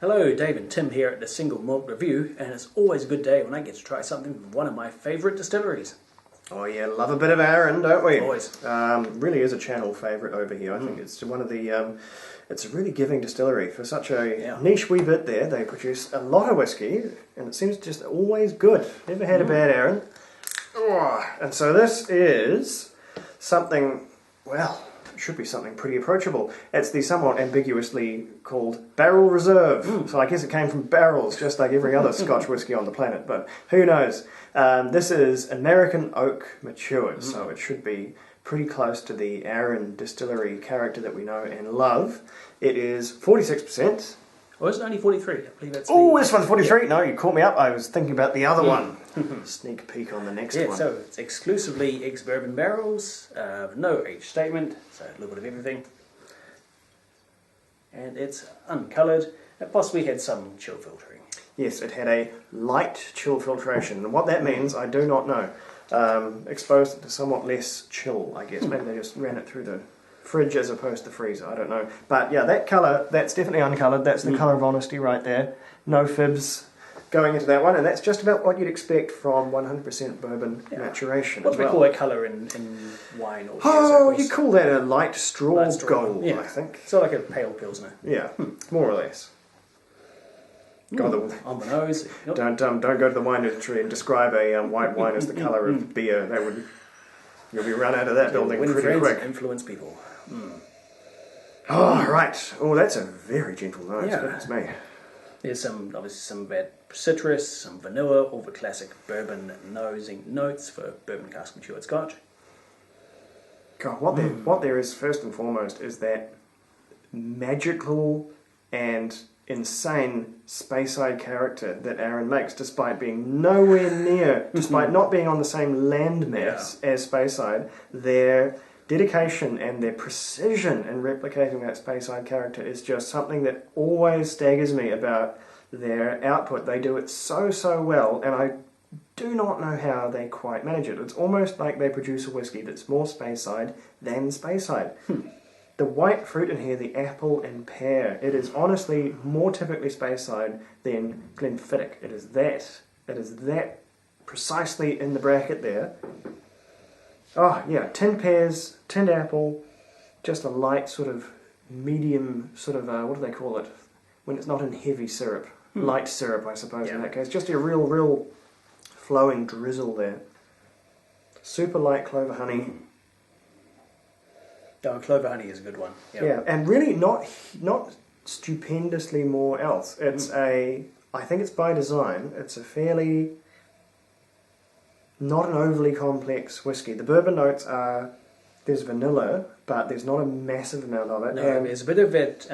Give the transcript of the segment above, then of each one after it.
Hello, Dave and Tim here at the Single Malt Review, and it's always a good day when I get to try something from one of my favourite distilleries. Oh yeah, love a bit of Arran, don't we? Always. Really is a channel favourite over here. I think it's one of the, it's a really giving distillery. For such a niche wee bit there, they produce a lot of whiskey, and it seems just always good. Never had a bad Arran. Oh, and so this is something, well, it should be something pretty approachable. It's the somewhat ambiguously called Barrel Reserve. So I guess it came from barrels, just like every other Scotch whisky on the planet, but who knows. This is American oak matured, so it should be pretty close to the Arran distillery character that we know and love. It is 46%. Or is it only 43? I believe that's This one's 43. No, you caught me up. I was thinking about the other one. Sneak peek on the next one. So it's exclusively ex-bourbon barrels, no age statement, so a little bit of everything. And it's uncoloured. It possibly had some chill filtering. Yes, it had a light chill filtration. And what that means, I do not know. Exposed it to somewhat less chill, I guess. Maybe they just ran it through the fridge as opposed to freezer, I don't know. But yeah, that colour, that's definitely uncoloured. That's the colour of honesty right there. No fibs going into that one, and that's just about what you'd expect from 100% bourbon maturation. What do we call that colour in wine? Or you call that a light straw gold, I think. So like a pale pilsner. Yeah, more or less. On the nose. Don't go to the wine industry and describe a white wine as the colour of beer. That would, you'll be run out of that building pretty quick. Influence people. Oh, right. Oh, that's a very gentle nose. Yeah. Goodness me. There's obviously some bad citrus, some vanilla, all the classic bourbon nosing notes for bourbon cask matured Scotch. God, what there is first and foremost is that magical and insane Speyside character that Arran makes, despite being nowhere near, despite not being on the same landmass as Speyside. Their dedication and their precision in replicating that Speyside character is just something that always staggers me about their output. They do it so well, and I do not know how they quite manage it. It's almost like they produce a whiskey that's more Speyside than Speyside. The white fruit in here, the apple and pear, it is honestly more typically Speyside than Glenfiddich. It is that precisely in the bracket there. Oh yeah, tinned pears, tinned apple, just a light sort of medium sort of, what do they call it? When it's not in heavy syrup. Light syrup, I suppose, in that case. Just a real flowing drizzle there. Super light clover honey. Oh, clover honey is a good one. Yeah, and really not stupendously more else. It's I think it's by design. It's a fairly, not an overly complex whiskey. The bourbon notes are, there's vanilla, but there's not a massive amount of it. No, there's a bit of that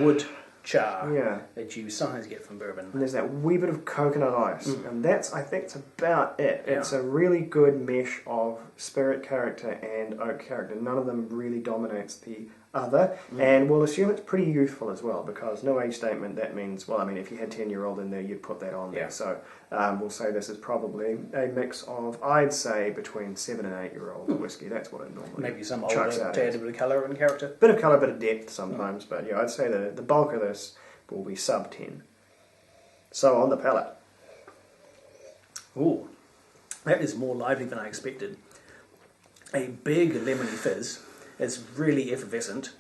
wood char that you sometimes get from bourbon. And there's that wee bit of coconut ice. And I think that's about it. Yeah. It's a really good mesh of spirit character and oak character. None of them really dominates the other. And we'll assume it's pretty youthful as well, because no age statement, that means, well, I mean, if you had 10-year-old in there, you'd put that on there. So we'll say this is probably a mix of, I'd say, between 7 and 8-year-old whiskey. That's what it normally maybe some older to add a bit of colour and character. Bit of colour, bit of depth sometimes, but yeah, I'd say the bulk of this will be sub 10. So on the palate. Ooh, that is more lively than I expected. A big lemony fizz. It's really effervescent.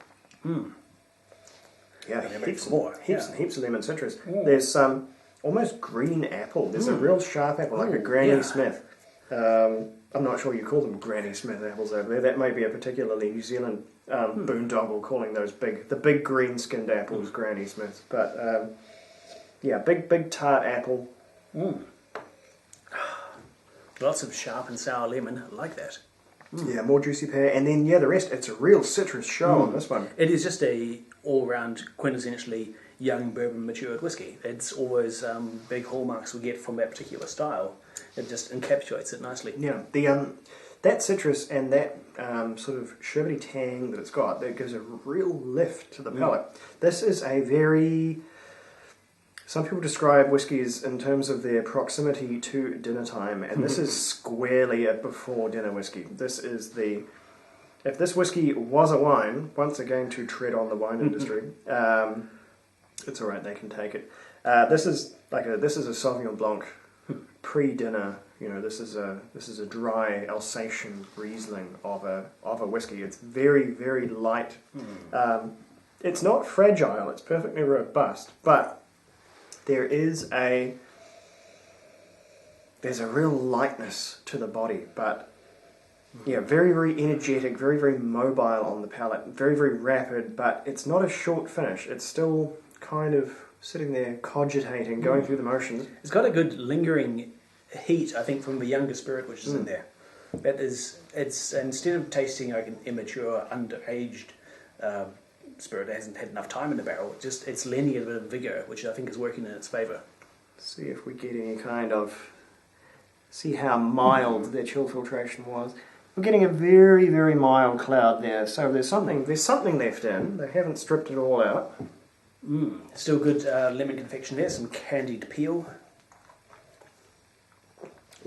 Yeah, heaps and heaps of lemon citrus. There's some almost green apple. There's a real sharp apple, like a Granny Smith. I'm not sure you call them Granny Smith apples over there. That may be a particularly New Zealand boondoggle calling those the big green-skinned apples Granny Smiths. But yeah, big tart apple. Lots of sharp and sour lemon. I like that. Yeah, more juicy pear, and then the rest. It's a real citrus show on this one. It is just a all-round, quintessentially young bourbon matured whiskey. It's always big hallmarks we get from that particular style. It just encapsulates it nicely. Yeah, that citrus and that sort of sherbety tang that it's got, that gives a real lift to the palate. This is a very Some people describe whiskies in terms of their proximity to dinner time, and this is squarely a before dinner whiskey. This is the... If this whiskey was a wine, once again to tread on the wine industry, It's all right. They can take it. This is a Sauvignon Blanc pre-dinner. You know, this is a dry Alsatian Riesling of a whiskey. It's very, very light. It's not fragile. It's perfectly robust, but there's a real lightness to the body. But yeah, very, very energetic, very, very mobile on the palate, very, very rapid. But it's not a short finish. It's still kind of sitting there cogitating, going through the motions. It's got a good lingering heat, I think, from the younger spirit which is in there. That is, it's instead of tasting like an immature, underaged spirit that hasn't had enough time in the barrel, it's lending it a bit of vigour, which I think is working in its favour. See if we get any kind of... See how mild their chill filtration was. We're getting a very, very mild cloud there, so there's something left in. They haven't stripped it all out. Still good lemon confection there, some candied peel.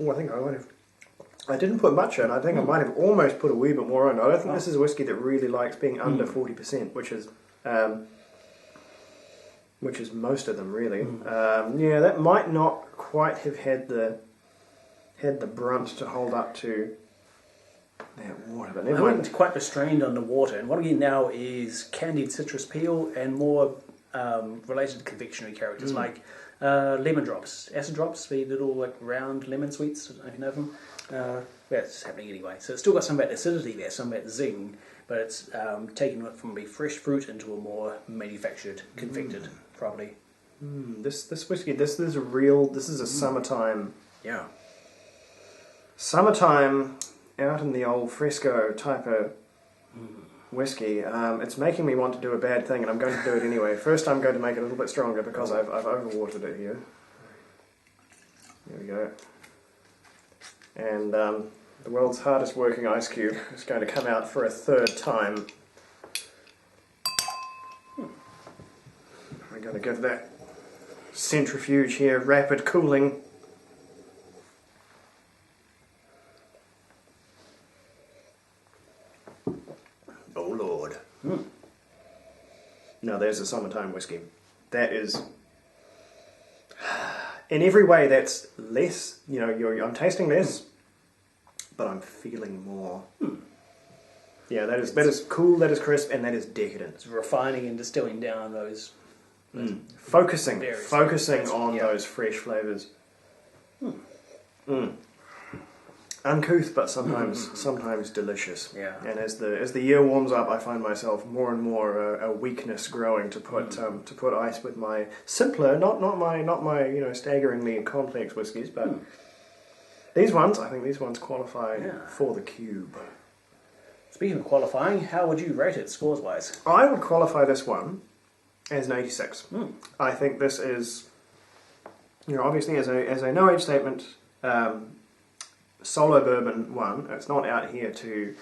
Oh, I think I might have... I didn't put much in. I think I might have almost put a wee bit more in. I don't think this is a whiskey that really likes being under 40%, which is most of them, really. Yeah, that might not quite have had the brunt to hold up to that water. But I went quite restrained on the water, and what I'm getting now is candied citrus peel and more related confectionery characters like lemon drops, acid drops, the little like round lemon sweets. I don't know if you know them. It's happening anyway. So it's still got some of that acidity there, some of that zing, but it's taking it from a fresh fruit into a more manufactured, confected property. This whiskey, this is a summertime. Yeah. Summertime out in the old fresco type of whiskey. It's making me want to do a bad thing, and I'm going to do it anyway. First, I'm going to make it a little bit stronger because I've overwatered it here. There we go. And the world's hardest working ice cube is going to come out for a third time. I'm going to give that centrifuge here rapid cooling. Oh Lord. Now there's a summertime whiskey. That is... In every way, that's less. You know, I'm tasting less, but I'm feeling more. Yeah, that is cool. That is crisp, and that is decadent. It's refining and distilling down those. Focusing on those fresh flavours. Uncouth, but sometimes delicious. Yeah. And as the year warms up, I find myself more and more a weakness growing to put ice with my simpler, not my staggeringly complex whiskies, but these ones, I think these ones qualify for the cube. Speaking of qualifying, how would you rate it scores wise? I would qualify this one as an 86. I think this is, obviously as a no age statement. Solo bourbon one. It's not out here to,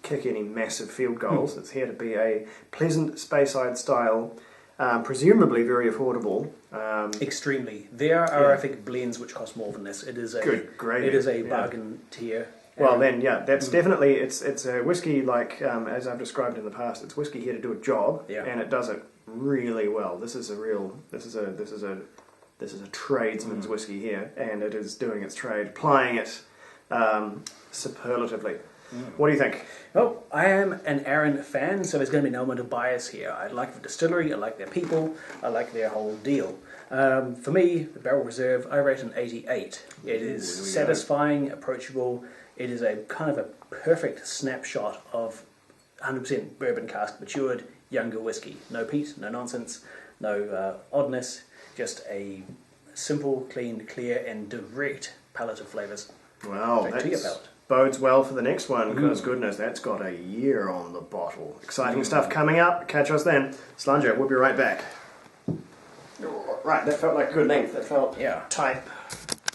kick any massive field goals. It's here to be a pleasant Speyside style, presumably very affordable. Extremely. There are, I think, blends which cost more than this. It is a great. It is a bargain tier. Well, then, that's definitely it's a whiskey like as I've described in the past. It's whiskey here to do a job, and it does it really well. This is a tradesman's whiskey here, and it is doing its trade, plying it superlatively. What do you think? Well, I am an Aran fan, so there's going to be no amount of bias here. I like the distillery, I like their people, I like their whole deal. For me, the Barrel Reserve, I rate an 88. It is satisfying, approachable. It is a kind of a perfect snapshot of 100% bourbon cask matured, younger whiskey. No peat, no nonsense, no oddness. Just a simple, clean, clear, and direct palette of flavours. Wow, that bodes well for the next one, because goodness, that's got a year on the bottle. Exciting stuff coming up. Catch us then. Slanger, we'll be right back. Right, that felt like good length. That felt tight.